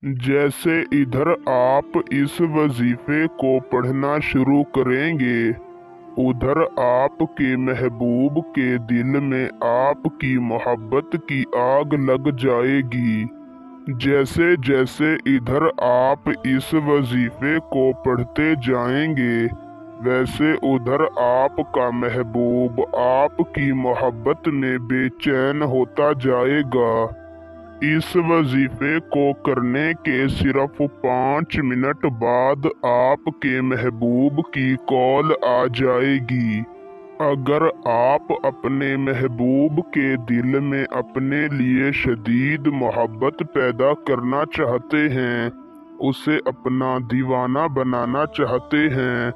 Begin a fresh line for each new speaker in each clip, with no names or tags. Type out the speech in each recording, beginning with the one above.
जैसे इधर आप इस वजीफे को पढ़ना शुरू करेंगे, उधर आपके महबूब के दिल में आपकी मोहब्बत की आग लग जाएगी। जैसे जैसे इधर आप इस वजीफे को पढ़ते जाएंगे, वैसे उधर आपका महबूब आपकी मोहब्बत में बेचैन होता जाएगा। इस वजीफे को करने के सिर्फ 5 मिनट बाद आपके महबूब की कॉल आ जाएगी। अगर आप अपने महबूब के दिल में अपने लिए शदीद मोहब्बत पैदा करना चाहते हैं, उसे अपना दीवाना बनाना चाहते हैं,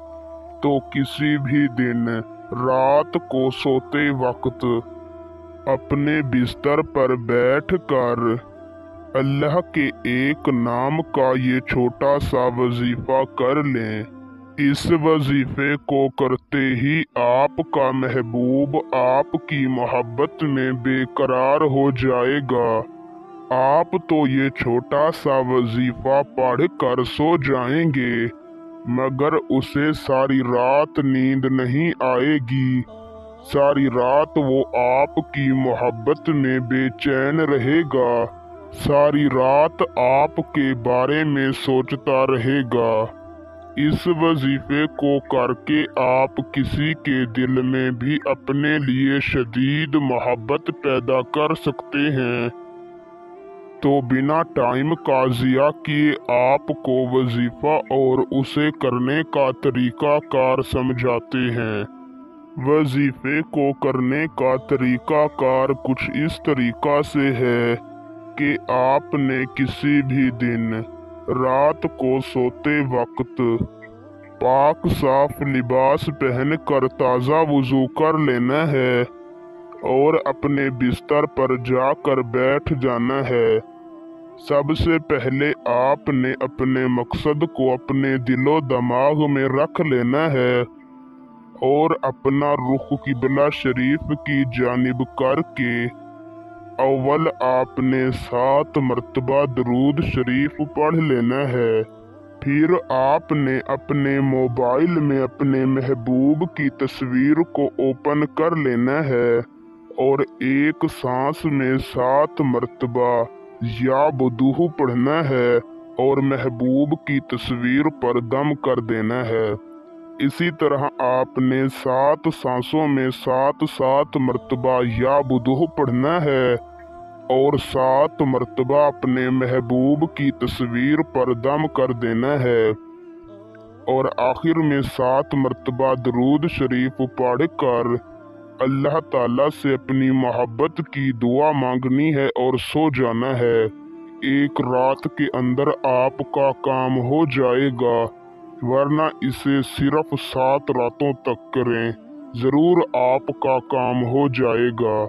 तो किसी भी दिन रात को सोते वक्त अपने बिस्तर पर बैठकर अल्लाह के एक नाम का ये छोटा सा वजीफा कर लें। इस वजीफे को करते ही आपका महबूब आपकी मोहब्बत में बेकरार हो जाएगा। आप तो ये छोटा सा वजीफा पढ़ कर सो जाएंगे, मगर उसे सारी रात नींद नहीं आएगी। सारी रात वो आपकी मोहब्बत में बेचैन रहेगा। सारी रात आपके बारे में सोचता रहेगा। इस वजीफे को करके आप किसी के दिल में भी अपने लिए शदीद मोहब्बत पैदा कर सकते हैं। तो बिना टाइम का ज़िया किए आपको वजीफा और उसे करने का तरीका कार समझाते हैं। वजीफे को करने का तरीका कार कुछ इस तरीका से है कि आपने किसी भी दिन रात को सोते वक्त पाक साफ लिबास पहनकर ताज़ा वुज़ू कर लेना है और अपने बिस्तर पर जाकर बैठ जाना है। सबसे पहले आपने अपने मकसद को अपने दिलो दिमाग में रख लेना है और अपना रुख किबला शरीफ की जानिब करके अव्वल आपने 7 मरतबा दरूद शरीफ पढ़ लेना है। फिर आपने अपने मोबाइल में अपने महबूब की तस्वीर को ओपन कर लेना है और एक सांस में 7 मरतबा या बुदूह पढ़ना है और महबूब की तस्वीर पर दम कर देना है। इसी तरह आपने 7 सांसों में 7 मरतबा या बुदूह पढ़ना है और 7 मरतबा अपने महबूब की तस्वीर पर दम कर देना है और आखिर में 7 मरतबा दरूद शरीफ पढ़ कर अल्लाह ताला से अपनी मोहब्बत की दुआ मांगनी है और सो जाना है। एक रात के अंदर आपका काम हो जाएगा, वरना इसे सिर्फ 7 रातों तक करें, ज़रूर आपका काम हो जाएगा।